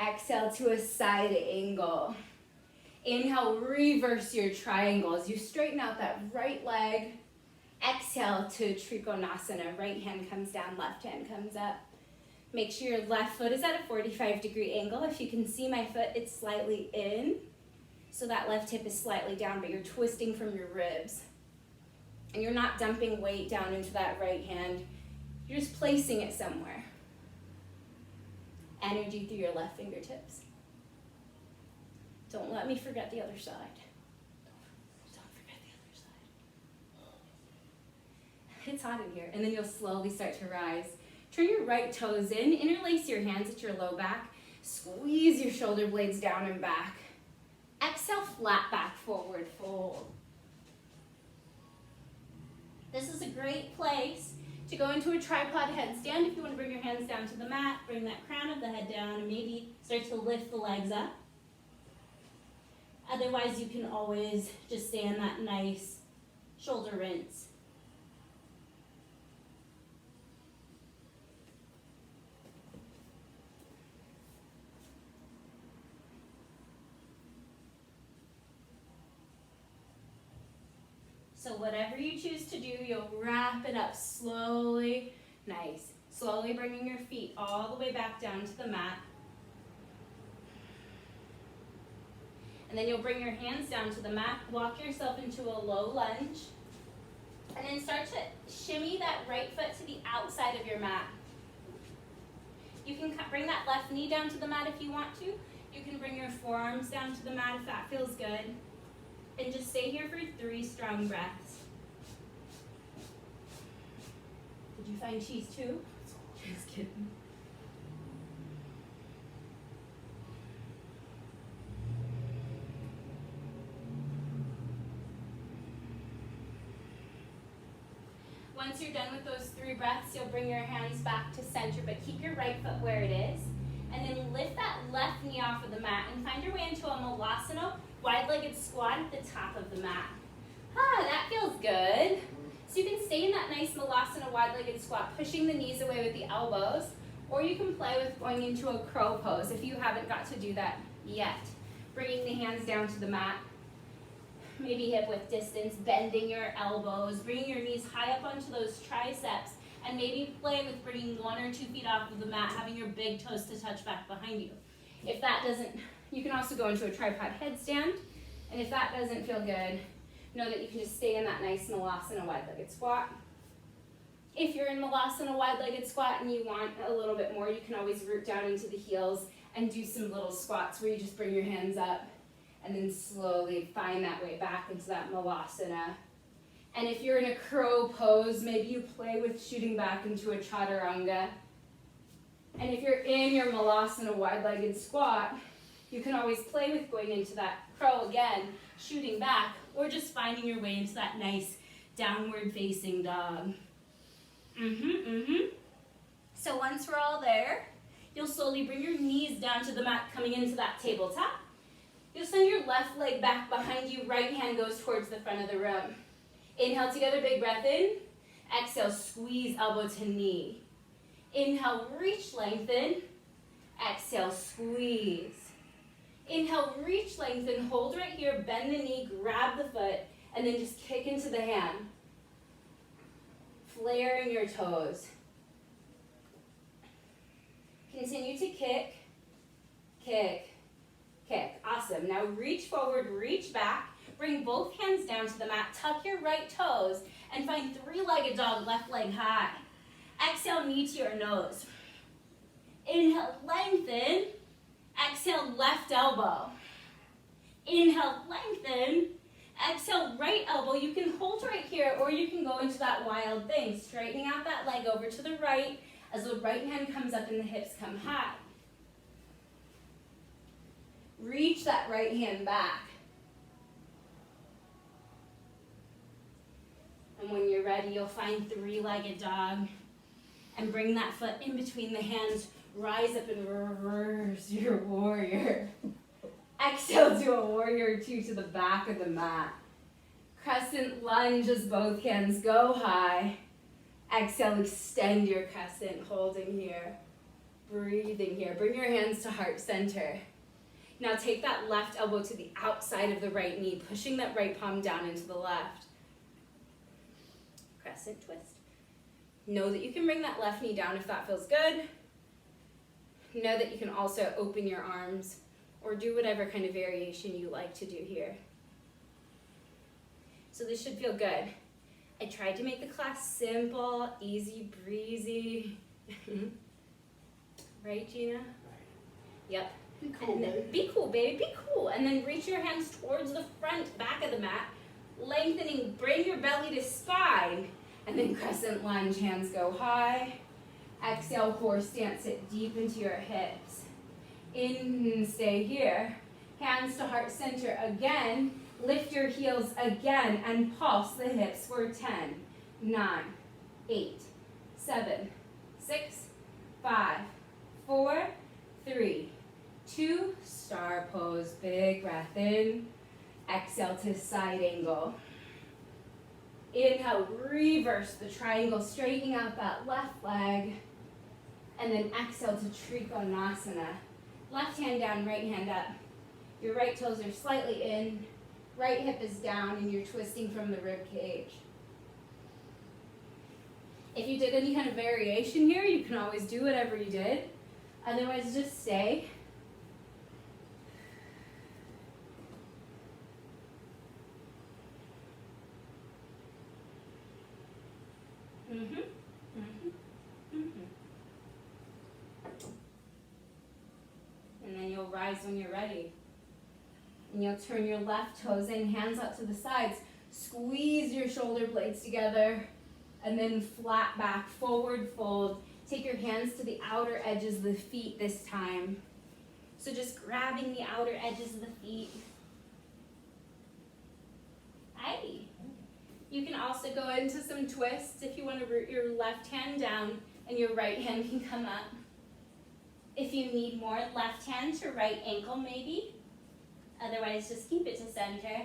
Exhale to a side angle. Inhale, reverse your triangle as you straighten out that right leg. Exhale to Trikonasana. Right hand comes down, left hand comes up. Make sure your left foot is at a 45-degree angle. If you can see my foot, it's slightly in. So that left hip is slightly down, but you're twisting from your ribs. And you're not dumping weight down into that right hand. You're just placing it somewhere. Energy through your left fingertips. Don't let me forget the other side. Don't forget the other side. It's hot in here. And then you'll slowly start to rise. Turn your right toes in. Interlace your hands at your low back. Squeeze your shoulder blades down and back. Exhale, flat back, forward fold. This is a great place to go into a tripod headstand. If you want to bring your hands down to the mat, bring that crown of the head down and maybe start to lift the legs up. Otherwise, you can always just stay in that nice shoulder rinse. So whatever you choose to do, you'll wrap it up slowly. Nice. Slowly bringing your feet all the way back down to the mat. And then you'll bring your hands down to the mat, walk yourself into a low lunge, and then start to shimmy that right foot to the outside of your mat. You can bring that left knee down to the mat if you want to. You can bring your forearms down to the mat if that feels good. And just stay here for 3 strong breaths. Did you find cheese too? Just kidding. Once you're done with those 3 breaths, you'll bring your hands back to center, but keep your right foot where it is. And then lift that left knee off of the mat and find your way into a Malasana, wide-legged squat at the top of the mat. That feels good. So you can stay in that nice Malasana wide-legged squat, pushing the knees away with the elbows, or you can play with going into a crow pose if you haven't got to do that yet. Bringing the hands down to the mat, maybe hip width distance, bending your elbows, bringing your knees high up onto those triceps, and maybe play with bringing 1 or 2 feet off of the mat, having your big toes to touch back behind you. If that doesn't, You can also go into a tripod headstand, and if that doesn't feel good, know that you can just stay in that nice Malasana wide-legged squat. If you're in Malasana wide-legged squat and you want a little bit more, you can always root down into the heels and do some little squats where you just bring your hands up and then slowly find that way back into that Malasana. And if you're in a crow pose, maybe you play with shooting back into a chaturanga. And if you're in your Malasana wide-legged squat, you can always play with going into that crow again, shooting back, or just finding your way into that nice downward facing dog. So once we're all there, you'll slowly bring your knees down to the mat, coming into that tabletop. You'll send your left leg back behind you, right hand goes towards the front of the room. Inhale together, big breath in. Exhale, squeeze elbow to knee. Inhale, reach, lengthen. Exhale, squeeze. Inhale, reach, lengthen, hold right here, bend the knee, grab the foot, and then just kick into the hand. Flaring your toes. Continue to kick, kick, kick. Awesome. Now reach forward, reach back. Bring both hands down to the mat. Tuck your right toes and find three-legged dog, left leg high. Exhale, knee to your nose. Inhale, lengthen. Exhale, left elbow. Inhale, lengthen. Exhale, right elbow. You can hold right here or you can go into that wild thing. Straightening out that leg over to the right as the right hand comes up and the hips come high. Reach that right hand back. And when you're ready, you'll find three-legged dog and bring that foot in between the hands. Rise up and reverse your warrior. Exhale, do a warrior two to the back of the mat. Crescent lunge as both hands go high. Exhale, extend your crescent, holding here. Breathing here. Bring your hands to heart center. Now take that left elbow to the outside of the right knee, pushing that right palm down into the left. Crescent twist. Know that you can bring that left knee down if that feels good. Know that you can also open your arms or do whatever kind of variation you like to do here. So this should feel good. I tried to make the class simple, easy, breezy. Right, Gina? Yep. Be cool, baby. Be cool, baby. Be cool. And then reach your hands towards the front, back of the mat. Lengthening, bring your belly to spine. And then crescent lunge, hands go high. Exhale, horse stance, sit deep into your hips. In, stay here. Hands to heart center again. Lift your heels again and pulse the hips for 10, 9, 8, 7, 6, 5, 4, 3, 2, star pose, big breath in. Exhale to side angle. Inhale, reverse the triangle, straightening out that left leg. And then exhale to Trikonasana. Left hand down, right hand up. Your right toes are slightly in. Right hip is down and you're twisting from the rib cage. If you did any kind of variation here, you can always do whatever you did. Otherwise, just stay. And then you'll rise when you're ready. And you'll turn your left toes in, hands up to the sides. Squeeze your shoulder blades together. And then flat back, forward fold. Take your hands to the outer edges of the feet this time. So just grabbing the outer edges of the feet. Hi. You can also go into some twists if you want to root your left hand down and your right hand can come up. If you need more, left hand to right ankle maybe. Otherwise, just keep it to center.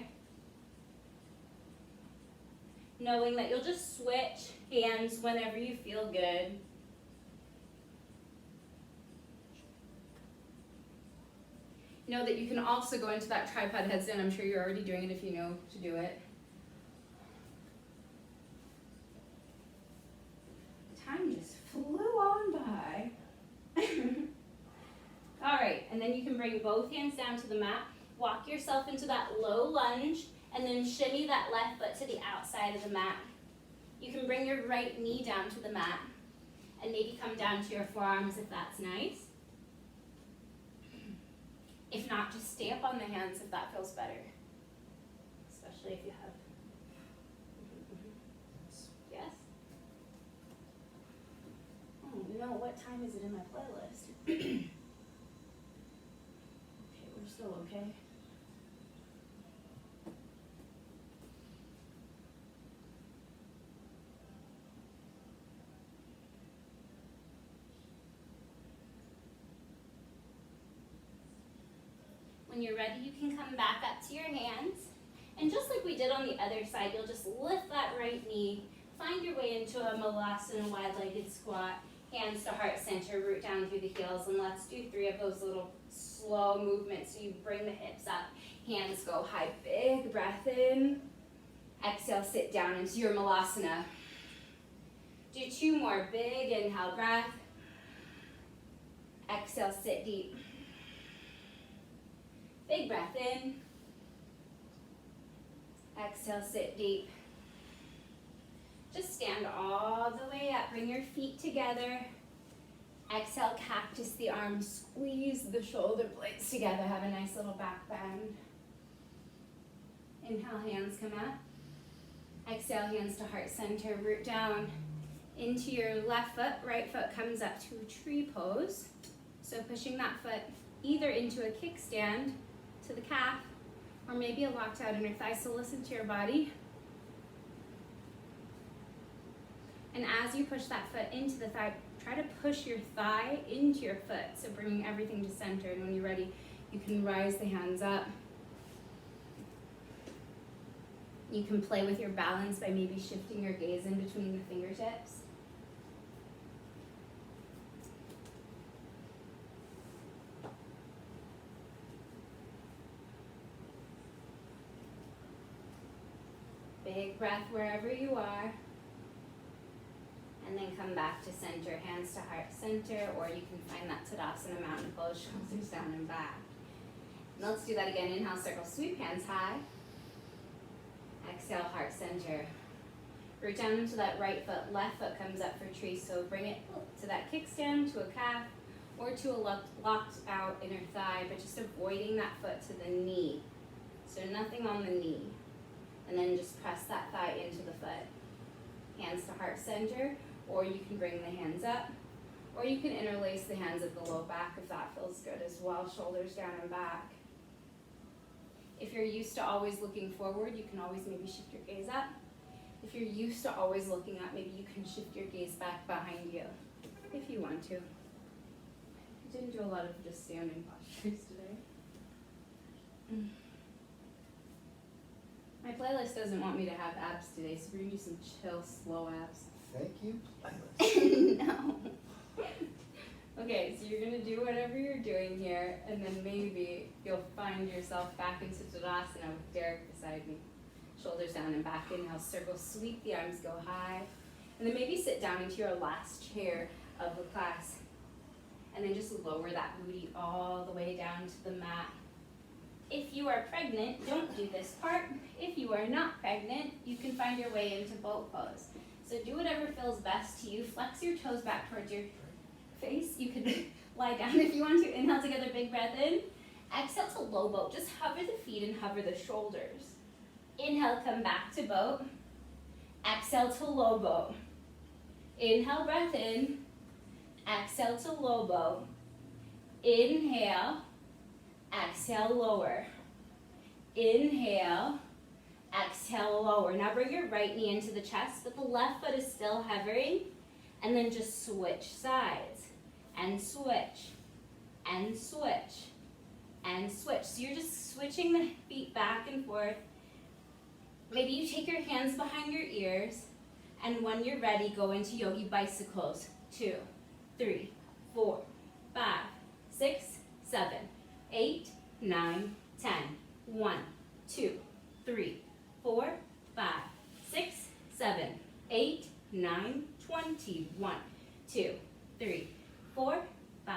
Knowing that you'll just switch hands whenever you feel good. Know that you can also go into that tripod headstand. I'm sure you're already doing it if you know to do it. Time just flew on by. All right, and then then you can bring both hands down to the mat, walk yourself into that low lunge, and then shimmy that left foot to the outside of the mat. You can bring your right knee down to the mat, and maybe come down to your forearms if that's nice. If not, just stay up on the hands if that feels better, especially if you have. Yes? Oh, no, what time is it in my playlist? Okay, we're still okay. When you're ready, you can come back up to your hands. And just like we did on the other side, you'll just lift that right knee, find your way into a malasana wide-legged squat, hands to heart center, root down through the heels, and let's do 3 of those little slow movements. So you bring the hips up, hands go high, big breath in. Exhale, sit down into your malasana. Do 2 more, big inhale, breath. Exhale, sit deep. Big breath in. Exhale, sit deep. Just stand all the way up. Bring your feet together. Exhale, cactus the arms. Squeeze the shoulder blades together. Have a nice little back bend. Inhale, hands come up. Exhale, hands to heart center. Root down into your left foot. Right foot comes up to a tree pose. So pushing that foot either into a kickstand to the calf, or maybe a locked out inner thigh, so listen to your body. And as you push that foot into the thigh, try to push your thigh into your foot, so bringing everything to center, and when you're ready, you can rise the hands up. You can play with your balance by maybe shifting your gaze in between the fingertips. Big breath wherever you are. And then come back to center, hands to heart center, or you can find that Tadasana mountain pose, shoulders down and back. And let's do that again. Inhale, circle, sweep, hands high. Exhale, heart center. Root down into that right foot, left foot comes up for tree, so bring it to that kickstand, to a calf, or to a locked out inner thigh, but just avoiding that foot to the knee. So nothing on the knee. And then just press that thigh into the foot. Hands to heart center, or you can bring the hands up, or you can interlace the hands at the low back if that feels good as well, shoulders down and back. If you're used to always looking forward, you can always maybe shift your gaze up. If you're used to always looking up, maybe you can shift your gaze back behind you, if you want to. I didn't do a lot of just standing postures today. My playlist doesn't want me to have abs today, so we're gonna do some chill, slow abs. Thank you. No. Okay, so you're gonna do whatever you're doing here, and then maybe you'll find yourself back into Tadasana with Derek beside me. Shoulders down and back, inhale, circle, sweep the arms, go high. And then maybe sit down into your last chair of the class. And then just lower that booty all the way down to the mat. If you are pregnant, don't do this part. If you are not pregnant, you can find your way into boat pose. So do whatever feels best to you. Flex your toes back towards your face. You can lie down if you want to. Inhale together, big breath in. Exhale to low boat. Just hover the feet and hover the shoulders. Inhale, come back to boat. Exhale to low boat. Inhale, breath in. Exhale to low boat. Inhale. Exhale, lower. Inhale. Exhale, lower. Now bring your right knee into the chest, but the left foot is still hovering. And then just switch sides. And switch. And switch. And switch. So you're just switching the feet back and forth. Maybe you take your hands behind your ears, and when you're ready, go into yogi bicycles. 2, 3, 4, 5, 6, 7, 8, 9, 10. 1, 2, 3, 4, 5, 6, 7, 8, 9, 20. 1, 2, 3, 4, 5,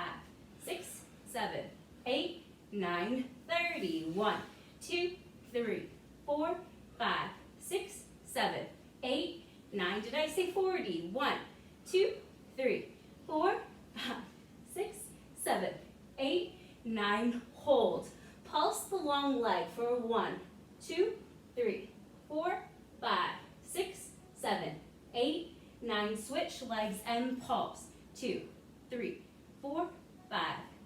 6, 7, 8, 9:30. 1, 2, 3, 4, 5, 6, 7, 8, 9. Did I say 40? 1, 2, 3, 4, 5, 6, 7, 8, 9. Hold. Pulse the long leg for 1, 2, 3, 4, 5, 6, 7, 8, 9. Switch legs and pulse. 2, 3, 4, 5,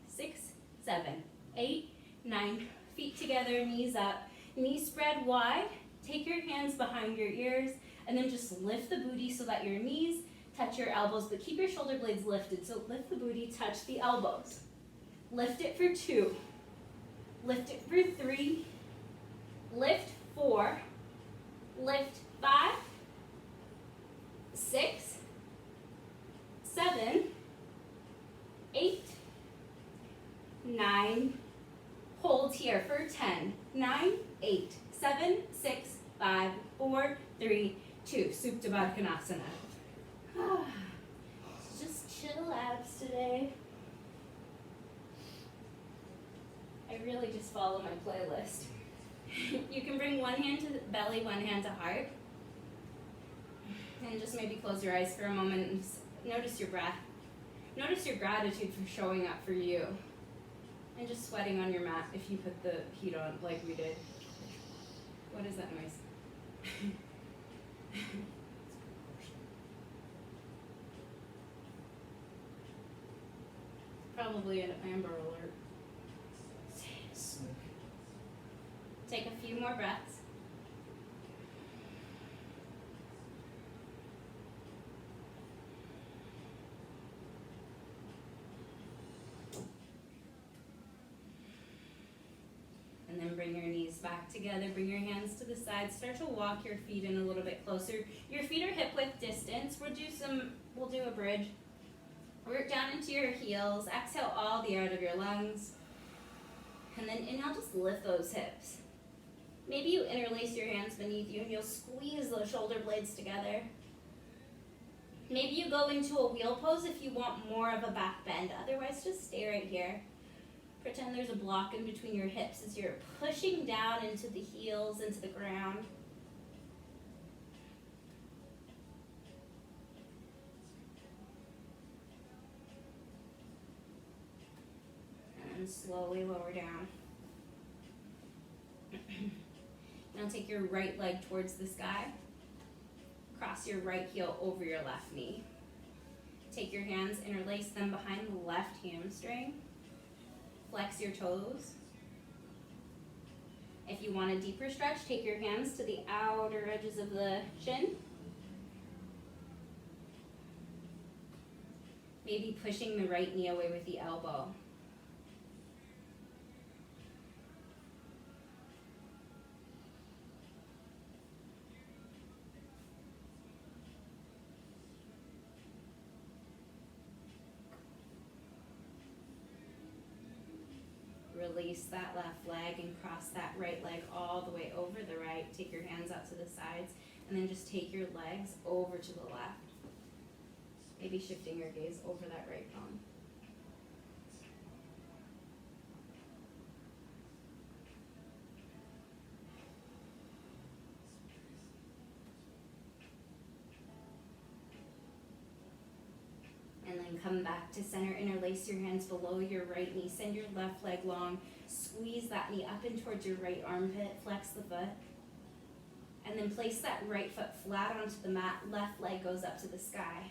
6, 7, 8, 9. Feet together, knees up. Knees spread wide. Take your hands behind your ears and then just lift the booty so that your knees touch your elbows, but keep your shoulder blades lifted. So lift the booty, touch the elbows. Lift it for 2. Lift it for 3. Lift 4. Lift 5, 6, 7, 8, 9. Hold here for 10. 9, 8, 7, 6, 5, 4, 3, 2. Supta Baddha Konasana. Just chill abs today. I really just follow my playlist. You can bring one hand to the belly, one hand to heart. And just maybe close your eyes for a moment and notice your breath. Notice your gratitude for showing up for you. And just sweating on your mat if you put the heat on like we did. What is that noise? Probably an Amber Alert. Take a few more breaths. And then bring your knees back together. Bring your hands to the sides. Start to walk your feet in a little bit closer. Your feet are hip width distance. We'll do a bridge. Work down into your heels. Exhale all the air out of your lungs. And then inhale, just lift those hips. Maybe you interlace your hands beneath you and you'll squeeze those shoulder blades together. Maybe you go into a wheel pose if you want more of a back bend. Otherwise, just stay right here. Pretend there's a block in between your hips as you're pushing down into the heels, into the ground. And then slowly lower down. Now take your right leg towards the sky. Cross your right heel over your left knee. Take your hands, interlace them behind the left hamstring. Flex your toes. If you want a deeper stretch, take your hands to the outer edges of the shin. Maybe pushing the right knee away with the elbow. Release that left leg and cross that right leg all the way over the right. Take your hands out to the sides and then just take your legs over to the left. Maybe shifting your gaze over that right palm. And then come back to center, interlace your hands below your right knee, send your left leg long, squeeze that knee up and towards your right armpit, flex the foot, and then place that right foot flat onto the mat, left leg goes up to the sky.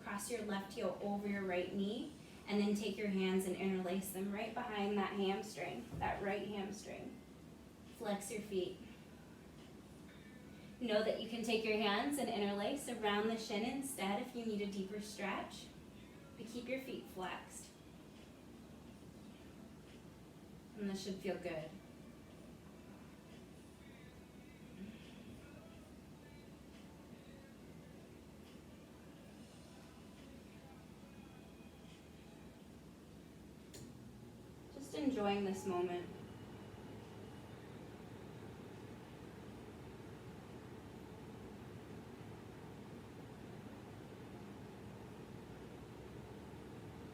Cross your left heel over your right knee, and then take your hands and interlace them right behind that hamstring, that right hamstring. Flex your feet. Know that you can take your hands and interlace around the shin instead if you need a deeper stretch. But keep your feet flexed. And this should feel good. Just enjoying this moment.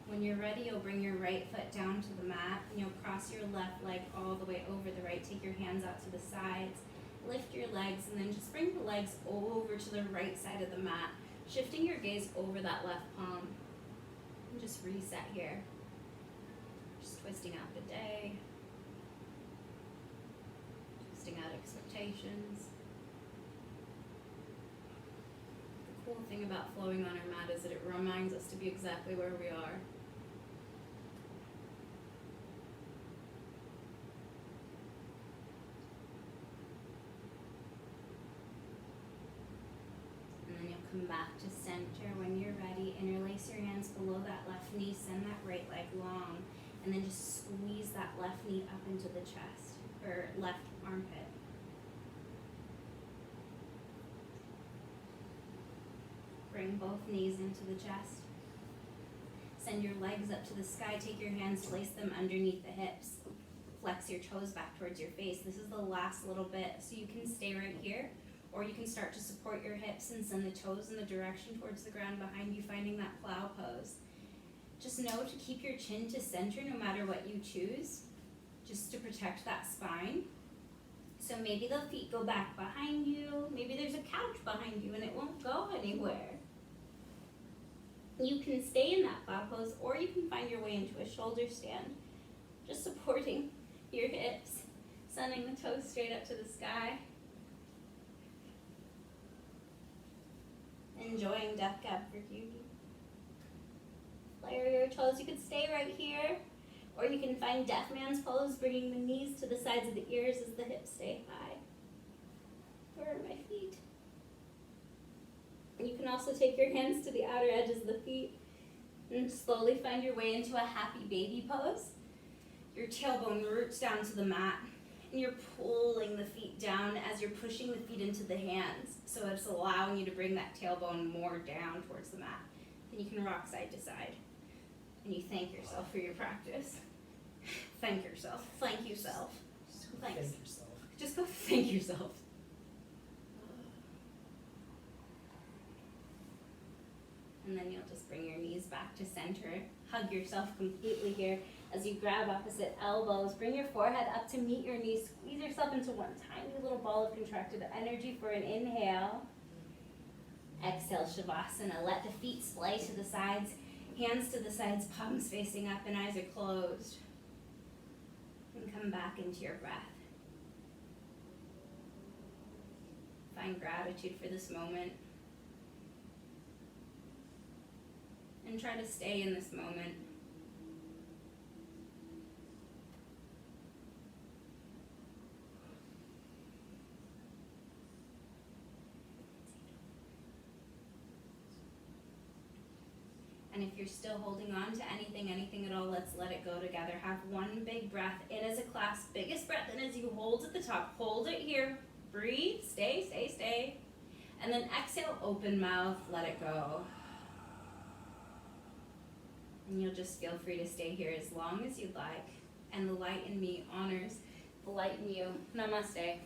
When you're ready, you'll bring your right foot down to the mat and you'll cross your left leg all the way over the right. Take your hands out to the sides, lift your legs, and then just bring the legs over to the right side of the mat, shifting your gaze over that left palm. And just reset here. Just twisting out the day, twisting out expectations. The cool thing about flowing on our mat is that it reminds us to be exactly where we are. And then you'll come back to center when you're ready. Interlace your hands below that left knee, send that right leg long, and then just squeeze that left knee up into the chest, or left armpit. Bring both knees into the chest. Send your legs up to the sky. Take your hands, place them underneath the hips. Flex your toes back towards your face. This is the last little bit, so you can stay right here, or you can start to support your hips and send the toes in the direction towards the ground behind you, finding that plow pose. Just know to keep your chin to center no matter what you choose, just to protect that spine. So maybe the feet go back behind you, maybe there's a couch behind you and it won't go anywhere. You can stay in that plow pose, or you can find your way into a shoulder stand, just supporting your hips, sending the toes straight up to the sky. Enjoying Death Cab for Cutie. Flare your toes. You could stay right here, or you can find Deaf Man's pose, bringing the knees to the sides of the ears as the hips stay high. Where are my feet? You can also take your hands to the outer edges of the feet and slowly find your way into a happy baby pose. Your tailbone roots down to the mat, and you're pulling the feet down as you're pushing the feet into the hands. So it's allowing you to bring that tailbone more down towards the mat. Then you can rock side to side. And you thank yourself for your practice. Thank yourself. Thank you, self. Thanks. Thank yourself. Just go thank yourself. And then you'll just bring your knees back to center. Hug yourself completely here as you grab opposite elbows. Bring your forehead up to meet your knees. Squeeze yourself into one tiny little ball of contracted energy for an inhale. Exhale, Savasana. Let the feet splay to the sides. Hands to the sides, palms facing up, and eyes are closed. And come back into your breath. Find gratitude for this moment. And try to stay in this moment. And if you're still holding on to anything at all, let's let it go together. Have one big breath in as a class. Biggest breath in as you hold at the top. Hold it here. Breathe. Stay, stay, stay. And then exhale, open mouth, let it go. And you'll just feel free to stay here as long as you'd like. And the light in me honors the light in you. Namaste.